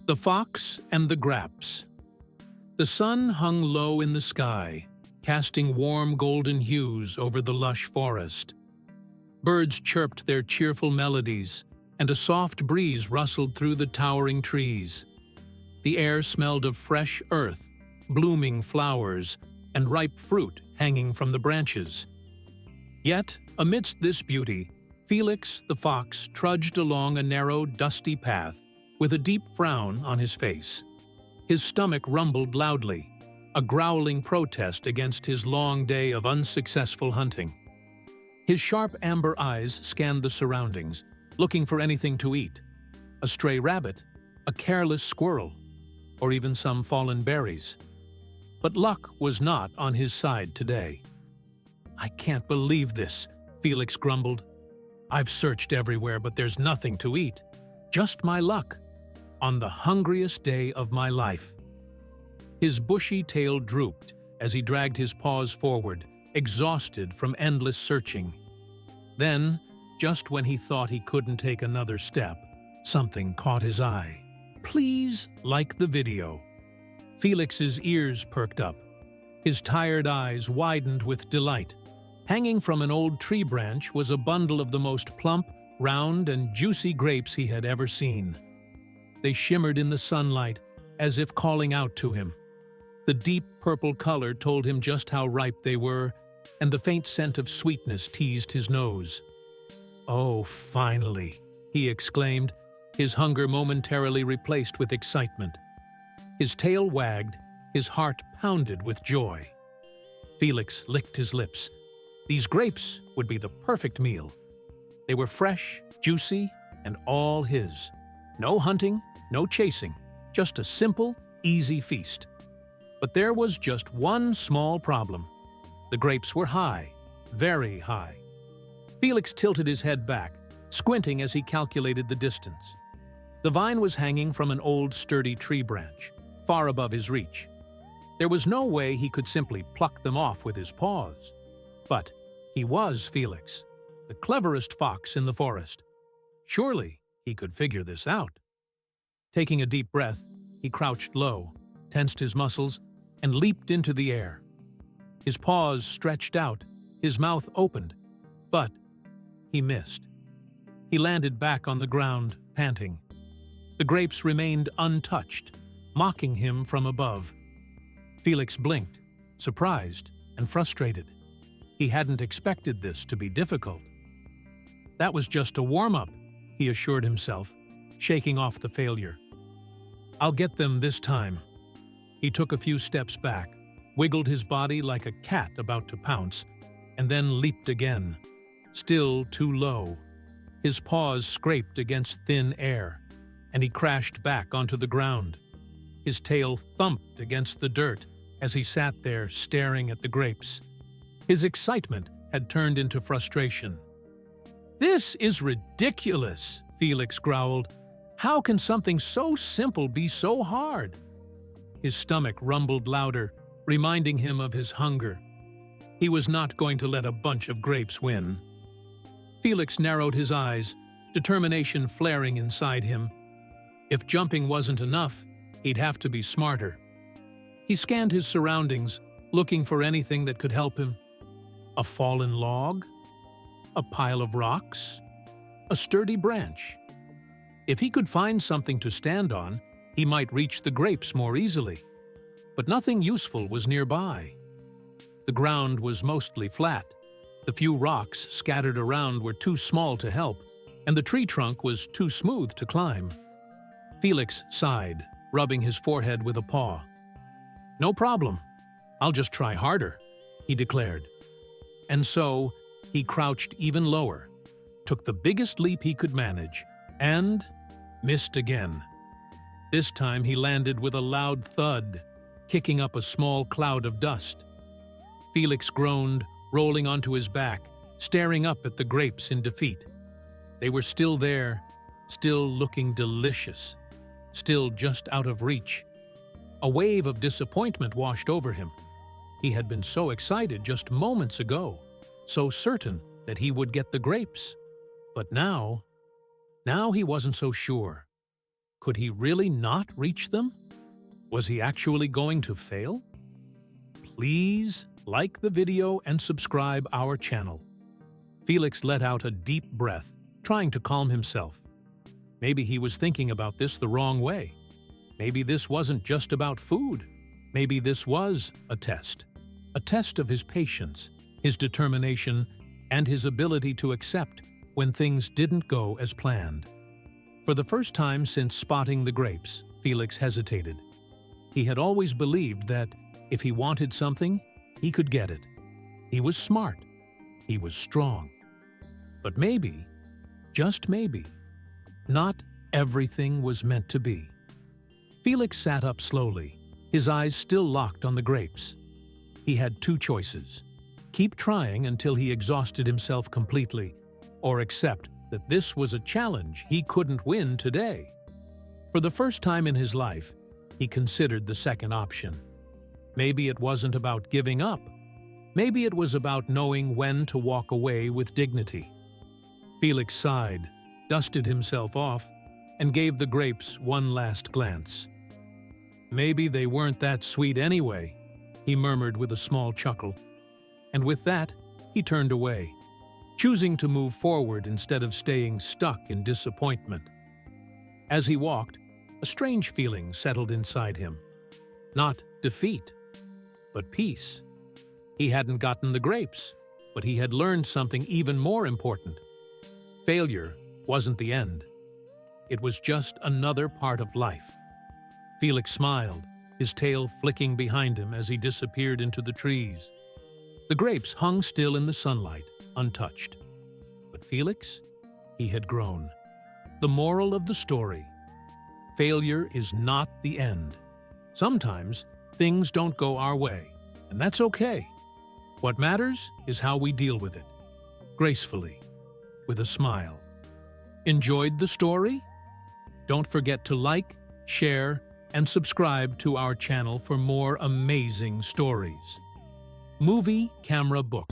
The Fox and the Grapes. The sun hung low in the sky, casting warm golden hues over the lush forest. Birds chirped their cheerful melodies, and a soft breeze rustled through the towering trees. The air smelled of fresh earth, blooming flowers, and ripe fruit hanging from the branches. Yet, amidst this beauty, Felix the fox trudged along a narrow, dusty path with a deep frown on his face. His stomach rumbled loudly, a growling protest against his long day of unsuccessful hunting. His sharp amber eyes scanned the surroundings, looking for anything to eat: a stray rabbit, a careless squirrel, or even some fallen berries. But luck was not on his side today. "I can't believe this," Felix grumbled. "I've searched everywhere, but there's nothing to eat. Just my luck. On the hungriest day of my life." His bushy tail drooped as he dragged his paws forward, exhausted from endless searching. Then, just when he thought he couldn't take another step, something caught his eye. "Please like the video." Felix's ears perked up. His tired eyes widened with delight. Hanging from an old tree branch was a bundle of the most plump, round, and juicy grapes he had ever seen. They shimmered in the sunlight, as if calling out to him. The deep purple color told him just how ripe they were, and the faint scent of sweetness teased his nose. "Oh, finally!" he exclaimed, his hunger momentarily replaced with excitement. His tail wagged, his heart pounded with joy. Felix licked his lips. These grapes would be the perfect meal. They were fresh, juicy, and all his. No hunting, no chasing, just a simple, easy feast. But there was just one small problem. The grapes were high, very high. Felix tilted his head back, squinting as he calculated the distance. The vine was hanging from an old, sturdy tree branch, far above his reach. There was no way he could simply pluck them off with his paws. But he was Felix, the cleverest fox in the forest. Surely he could figure this out. Taking a deep breath, he crouched low, tensed his muscles, and leaped into the air. His paws stretched out, his mouth opened, but he missed. He landed back on the ground, panting. The grapes remained untouched, mocking him from above. Felix blinked, surprised and frustrated. He hadn't expected this to be difficult. "That was just a warm-up," he assured himself, shaking off the failure. "I'll get them this time." He took a few steps back, wiggled his body like a cat about to pounce, and then leaped again, still too low. His paws scraped against thin air, and he crashed back onto the ground. His tail thumped against the dirt as he sat there staring at the grapes. His excitement had turned into frustration. "This is ridiculous," Felix growled. "How can something so simple be so hard?" His stomach rumbled louder, reminding him of his hunger. He was not going to let a bunch of grapes win. Felix narrowed his eyes, determination flaring inside him. If jumping wasn't enough, he'd have to be smarter. He scanned his surroundings, looking for anything that could help him. A fallen log? A pile of rocks? A sturdy branch? If he could find something to stand on, he might reach the grapes more easily. But nothing useful was nearby. The ground was mostly flat. The few rocks scattered around were too small to help, and the tree trunk was too smooth to climb. Felix sighed, rubbing his forehead with a paw. "No problem. I'll just try harder," he declared. And so, he crouched even lower, took the biggest leap he could manage, and missed again. This time he landed with a loud thud, kicking up a small cloud of dust. Felix groaned, rolling onto his back, staring up at the grapes in defeat. They were still there, still looking delicious, still just out of reach. A wave of disappointment washed over him. He had been so excited just moments ago, so certain that he would get the grapes. But now he wasn't so sure. Could he really not reach them? Was he actually going to fail? Please like the video and subscribe our channel. Felix let out a deep breath, trying to calm himself. Maybe he was thinking about this the wrong way. Maybe this wasn't just about food. Maybe this was a test of his patience, his determination, and his ability to accept when things didn't go as planned. For the first time since spotting the grapes, Felix hesitated. He had always believed that if he wanted something, he could get it. He was smart. He was strong. But maybe, just maybe, not everything was meant to be. Felix sat up slowly, his eyes still locked on the grapes. He had two choices: keep trying until he exhausted himself completely, or accept that this was a challenge he couldn't win today. For the first time in his life, he considered the second option. Maybe it wasn't about giving up. Maybe it was about knowing when to walk away with dignity. Felix sighed, dusted himself off, and gave the grapes one last glance. Maybe they weren't that sweet anyway, he murmured with a small chuckle. And with that, he turned away, choosing to move forward instead of staying stuck in disappointment. As he walked, a strange feeling settled inside him. Not defeat, but peace. He hadn't gotten the grapes, but he had learned something even more important. Failure wasn't the end. It was just another part of life. Felix smiled, his tail flicking behind him as he disappeared into the trees. The grapes hung still in the sunlight, untouched. But Felix? He had grown. The moral of the story: failure is not the end. Sometimes things don't go our way, and that's okay. What matters is how we deal with it, gracefully, with a smile. Enjoyed the story? Don't forget to like, share, and subscribe to our channel for more amazing stories. Movie Camera Book.